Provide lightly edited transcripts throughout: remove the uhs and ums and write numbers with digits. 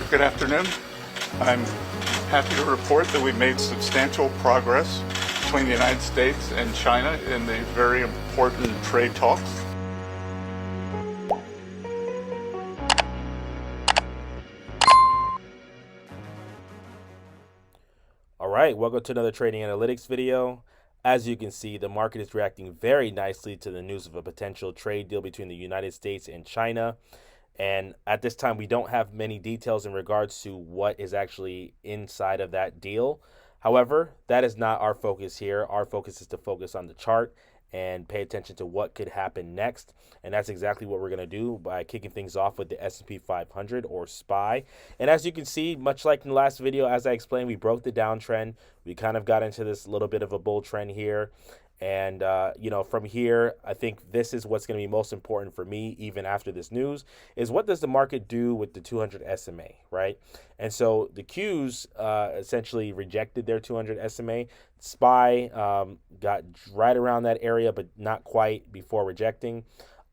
Good afternoon. I'm happy to report that we made substantial progress between the United States and China in the very important trade talks. All right, welcome to another trading analytics video. As you can see, the market is reacting very nicely to the news of a potential trade deal between the United States and China. And at this time, we don't have many details in regards to what is actually inside of that deal. However, that is not our focus here. Our focus is to focus on the chart and pay attention to what could happen next. And that's exactly what we're going to do by kicking things off with the S&P 500 or SPY. And as you can see, much like in the last video, as I explained, we broke the downtrend. We kind of got into this little bit of a bull trend here. And, from here, I think this is what's going to be most important for me, even after this news, is what does the market do with the 200 SMA, right? And so the Qs essentially rejected their 200 SMA. SPY got right around that area, but not quite before rejecting.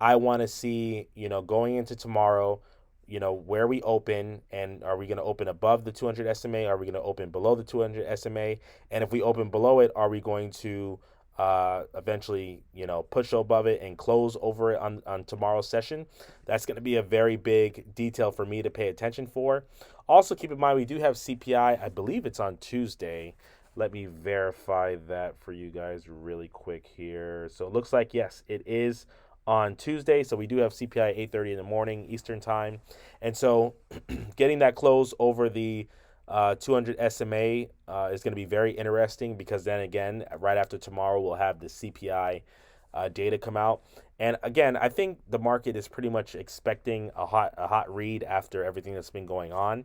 I want to see, going into tomorrow, where we open, and are we going to open above the 200 SMA? Are we going to open below the 200 SMA? And if we open below it, are we going to eventually, push above it and close over it on tomorrow's session? That's going to be a very big detail for me to pay attention for. Also, keep in mind, we do have CPI. I believe it's on Tuesday. Let me verify that for you guys really quick here. So it looks like, yes, it is on Tuesday. So we do have CPI 8:30 in the morning Eastern time. And so getting that close over the 200 SMA is going to be very interesting, because then again, right after tomorrow, we'll have the CPI data come out. And again, I think the market is pretty much expecting a hot read after everything that's been going on.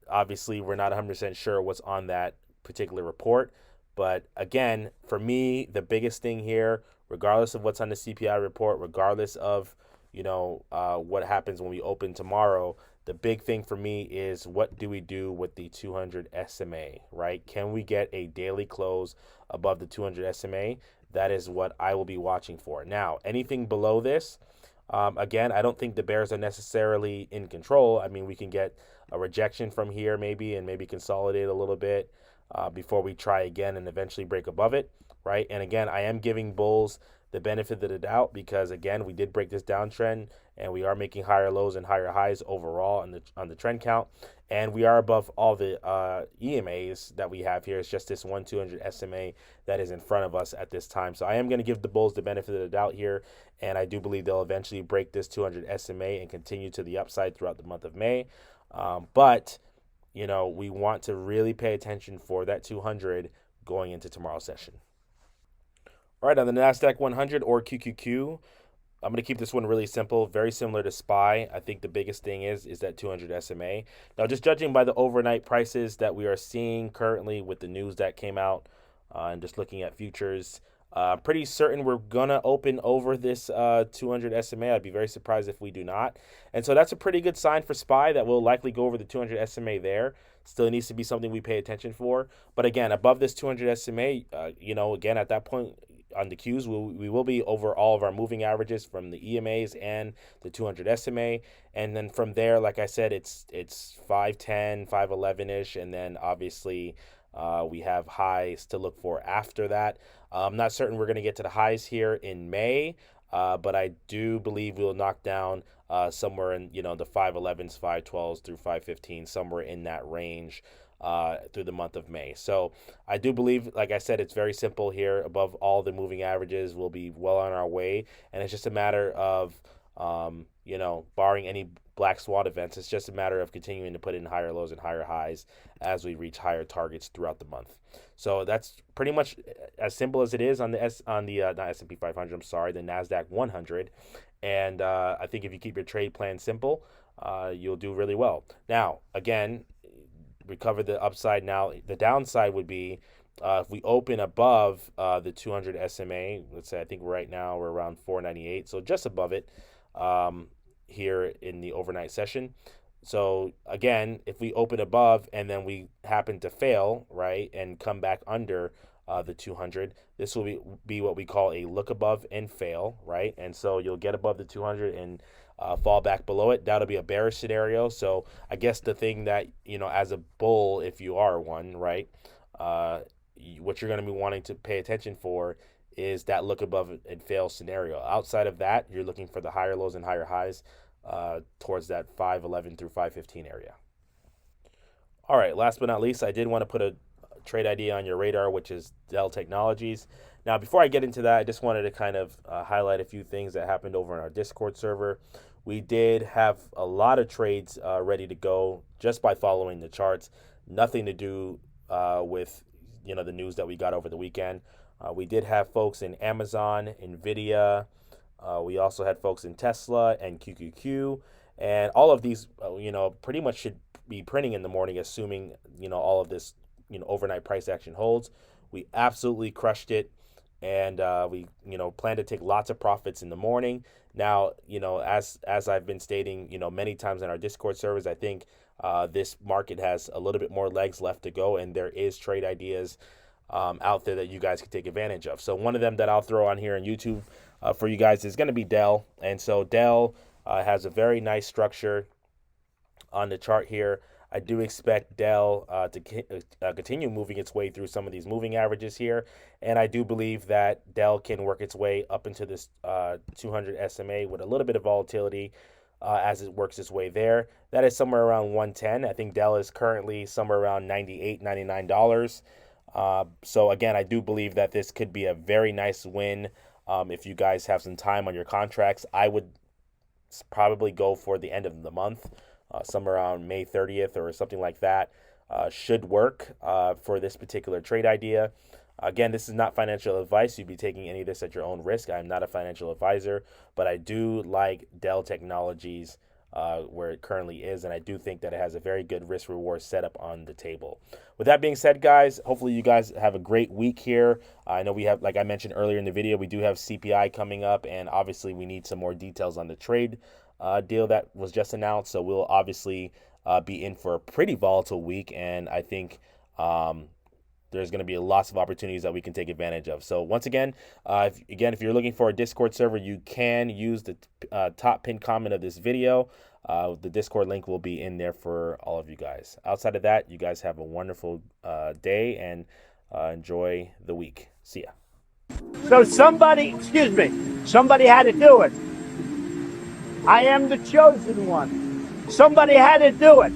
Obviously, we're not 100% sure what's on that particular report. But again, for me, the biggest thing here, regardless of what's on the CPI report, regardless of what happens when we open tomorrow, the big thing for me is what do we do with the 200 SMA, right? Can we get a daily close above the 200 SMA? That is what I will be watching for. Now, anything below this, again, I don't think the bears are necessarily in control. I mean, we can get a rejection from here maybe, and maybe consolidate a little bit before we try again and eventually break above it, right? And again, I am giving bulls the benefit of the doubt, because again, we did break this downtrend and we are making higher lows and higher highs overall on the trend count, and we are above all the EMAs that we have here. It's just this 200 SMA that is in front of us at this time. So I am going to give the bulls the benefit of the doubt here, and I do believe they'll eventually break this 200 SMA and continue to the upside throughout the month of May. But we want to really pay attention for that 200 going into tomorrow's session. All right, on the NASDAQ 100 or QQQ, I'm going to keep this one really simple, very similar to SPY. I think the biggest thing is that 200 SMA. Now, just judging by the overnight prices that we are seeing currently with the news that came out, and just looking at futures, pretty certain we're going to open over this 200 SMA. I'd be very surprised if we do not. And so that's a pretty good sign for SPY that we'll likely go over the 200 SMA there. Still needs to be something we pay attention for. But again, above this 200 SMA, again, at that point, on the Qs, we will be over all of our moving averages from the EMAs and the 200 SMA. And then from there, like I said, it's 510, 511-ish. And then obviously we have highs to look for after that. I'm not certain we're going to get to the highs here in May, but I do believe we'll knock down somewhere in, the 511s, 512s through 515, somewhere in that range through the month of May. So I do believe, like I said, it's very simple here. Above all the moving averages, we'll be well on our way. And it's just a matter of, barring any black swan events, it's just a matter of continuing to put in higher lows and higher highs as we reach higher targets throughout the month. So that's pretty much as simple as it is on the not S&P 500. I'm sorry, the NASDAQ 100. And I think if you keep your trade plan simple, you'll do really well. Now, again, we covered the upside. Now, the downside would be if we open above the 200 SMA. Let's say I think right now we're around 498, so just above it here in the overnight session. So again, if we open above and then we happen to fail, right, and come back under the 200. This will be what we call a look above and fail, right? And so you'll get above the 200 and fall back below it. That'll be a bearish scenario. So I guess the thing that, as a bull, if you are one, right, what you're going to be wanting to pay attention for is that look above and fail scenario. Outside of that, you're looking for the higher lows and higher highs towards that 511 through 515 area. All right, last but not least, I did want to put a trade idea on your radar, which is Dell Technologies. Now, before I get into that, I just wanted to kind of highlight a few things that happened over in our Discord server. We did have a lot of trades ready to go just by following the charts. Nothing to do with the news that we got over the weekend. We did have folks in Amazon, Nvidia. We also had folks in Tesla and QQQ, and all of these, pretty much should be printing in the morning, assuming all of this overnight price action holds. We absolutely crushed it, and we plan to take lots of profits in the morning. Now, as I've been stating many times in our Discord servers, I think this market has a little bit more legs left to go, and there is trade ideas out there that you guys can take advantage of. So one of them that I'll throw on here on YouTube for you guys is going to be Dell. And so Dell has a very nice structure on the chart here. I do expect Dell to continue moving its way through some of these moving averages here. And I do believe that Dell can work its way up into this 200 SMA with a little bit of volatility as it works its way there. That is somewhere around 110. I think Dell is currently somewhere around $98, $99. So again, I do believe that this could be a very nice win. If you guys have some time on your contracts, I would probably go for the end of the month. Somewhere around May 30th or something like that should work for this particular trade idea. Again, this is not financial advice. You'd be taking any of this at your own risk. I'm not a financial advisor, but I do like Dell Technologies where it currently is, and I do think that it has a very good risk-reward setup on the table. With that being said, guys, hopefully you guys have a great week here. I know we have, like I mentioned earlier in the video, we do have CPI coming up, and obviously we need some more details on the trade deal that was just announced. So we'll obviously be in for a pretty volatile week, and I think there's going to be lots of opportunities that we can take advantage of. So once again, if you're looking for a Discord server, you can use the top pinned comment of this video. The Discord link will be in there for all of you guys. Outside of that, you guys have a wonderful day and enjoy the week. See ya. So somebody had to do it. I am the chosen one. Somebody had to do it.